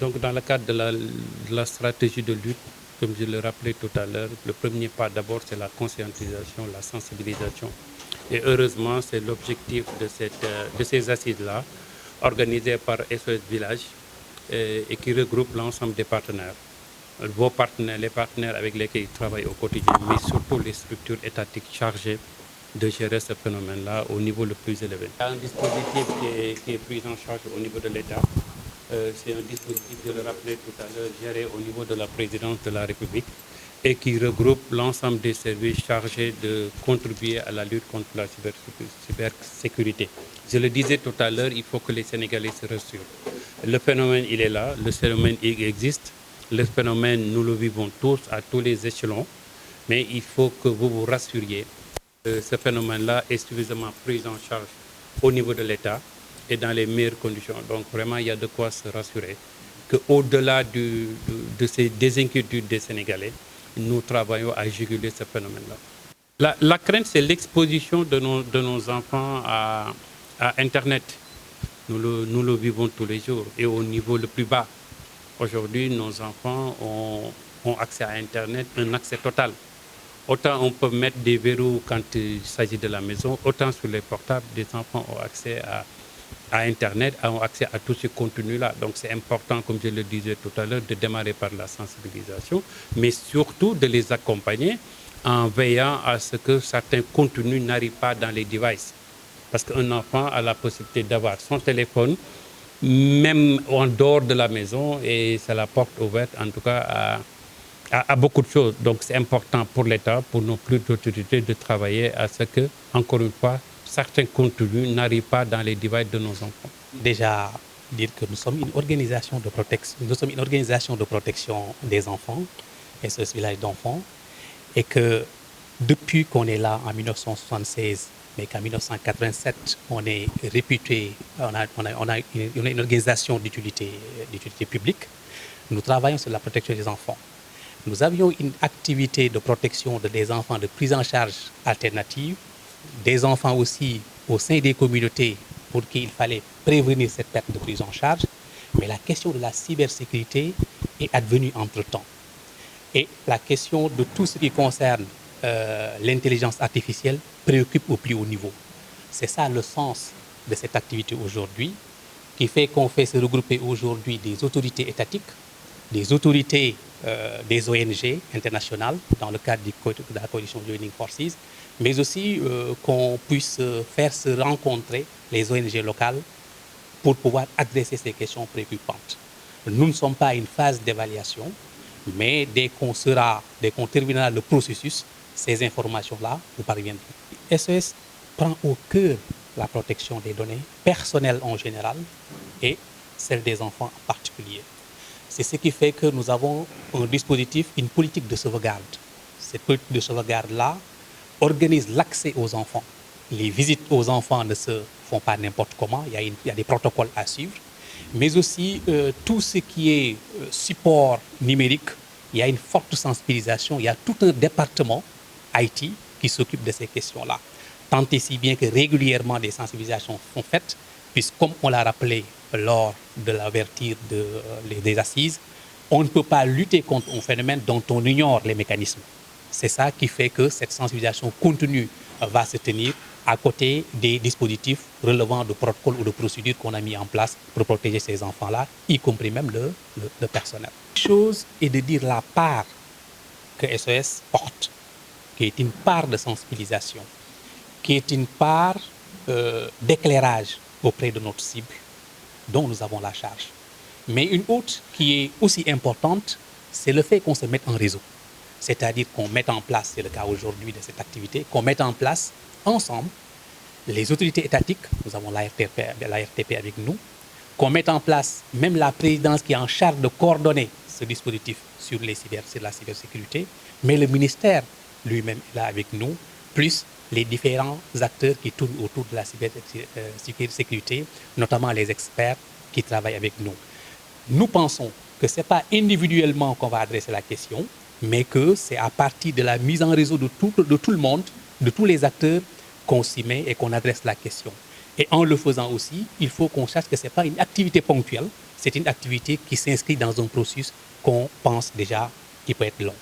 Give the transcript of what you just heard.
Donc, dans le cadre de la stratégie de lutte, comme je le rappelais tout à l'heure, le premier pas d'abord, c'est la conscientisation, la sensibilisation. Et heureusement, c'est l'objectif de ces assises-là, organisées par SOS Village et qui regroupe l'ensemble des partenaires. Vos partenaires, les partenaires avec lesquels ils travaillent au quotidien, mais surtout les structures étatiques chargées de gérer ce phénomène-là au niveau le plus élevé. Il y a un dispositif qui est pris en charge au niveau de l'État. C'est un dispositif, je le rappelais tout à l'heure, géré au niveau de la présidence de la République et qui regroupe l'ensemble des services chargés de contribuer à la lutte contre la cybersécurité. Je le disais tout à l'heure, il faut que les Sénégalais se rassurent. Le phénomène, il est là, le phénomène, il existe. Le phénomène, nous le vivons tous à tous les échelons, mais il faut que vous vous rassuriez. Ce phénomène-là est suffisamment pris en charge au niveau de l'État et dans les meilleures conditions. Donc vraiment, il y a de quoi se rassurer qu'au-delà des inquiétudes des Sénégalais, nous travaillons à juguler ce phénomène-là. La crainte, c'est l'exposition de nos enfants à Internet. Nous le vivons tous les jours et au niveau le plus bas. Aujourd'hui, nos enfants ont accès à Internet, un accès total. Autant on peut mettre des verrous quand il s'agit de la maison, autant sur les portables, des enfants ont accès à Internet, ont accès à tous ces contenus-là. Donc c'est important, comme je le disais tout à l'heure, de démarrer par la sensibilisation, mais surtout de les accompagner en veillant à ce que certains contenus n'arrivent pas dans les devices. Parce qu'un enfant a la possibilité d'avoir son téléphone, même en dehors de la maison, et c'est la porte ouverte, en tout cas, à beaucoup de choses. Donc c'est important pour l'État, pour nos plus d'autorités, de travailler à ce que, encore une fois, certains contenus n'arrivent pas dans les devices de nos enfants. Déjà, dire que nous sommes une organisation de protection des enfants, SOS Village d'enfants, et que depuis qu'on est là en 1976, mais qu'en 1987, on est réputé, on a une organisation d'utilité publique, nous travaillons sur la protection des enfants. Nous avions une activité de protection des enfants, de prise en charge alternative, des enfants aussi au sein des communautés pour qu'il fallait prévenir cette perte de prise en charge. Mais la question de la cybersécurité est advenue entre-temps. Et la question de tout ce qui concerne l'intelligence artificielle préoccupe au plus haut niveau. C'est ça le sens de cette activité aujourd'hui, qui fait qu'on fait se regrouper aujourd'hui des autorités étatiques, des autorités des ONG internationales dans le cadre de la coalition Joining Forces, mais aussi qu'on puisse faire se rencontrer les ONG locales pour pouvoir adresser ces questions préoccupantes. Nous ne sommes pas à une phase d'évaluation, mais dès qu'on terminera le processus, ces informations-là nous parviendront. SOS prend au cœur la protection des données personnelles en général et celles des enfants en particulier. C'est ce qui fait que nous avons un dispositif, une politique de sauvegarde. Cette politique de sauvegarde-là organise l'accès aux enfants. Les visites aux enfants ne se font pas n'importe comment, il y a des protocoles à suivre. Mais aussi tout ce qui est support numérique, il y a une forte sensibilisation, il y a tout un département IT qui s'occupe de ces questions-là. Tant et si bien que régulièrement des sensibilisations sont faites, puisque comme on l'a rappelé lors de l'ouverture des assises, on ne peut pas lutter contre un phénomène dont on ignore les mécanismes. C'est ça qui fait que cette sensibilisation continue va se tenir à côté des dispositifs relevant de protocoles ou de procédures qu'on a mis en place pour protéger ces enfants-là, y compris même le personnel. La chose est de dire la part que SOS porte, qui est une part de sensibilisation, qui est une part d'éclairage auprès de notre cible, dont nous avons la charge. Mais une autre qui est aussi importante, c'est le fait qu'on se mette en réseau. C'est-à-dire qu'on mette en place, c'est le cas aujourd'hui de cette activité, qu'on mette en place ensemble les autorités étatiques, nous avons la RTP avec nous, qu'on mette en place même la présidence qui est en charge de coordonner ce dispositif sur la cybersécurité, mais le ministère lui-même est là avec nous, plus les différents acteurs qui tournent autour de la cybersécurité, notamment les experts qui travaillent avec nous. Nous pensons que ce n'est pas individuellement qu'on va adresser la question, mais que c'est à partir de la mise en réseau de tout le monde, de tous les acteurs, qu'on s'y met et qu'on adresse la question. Et en le faisant aussi, il faut qu'on sache que ce n'est pas une activité ponctuelle, c'est une activité qui s'inscrit dans un processus qu'on pense déjà qui peut être long.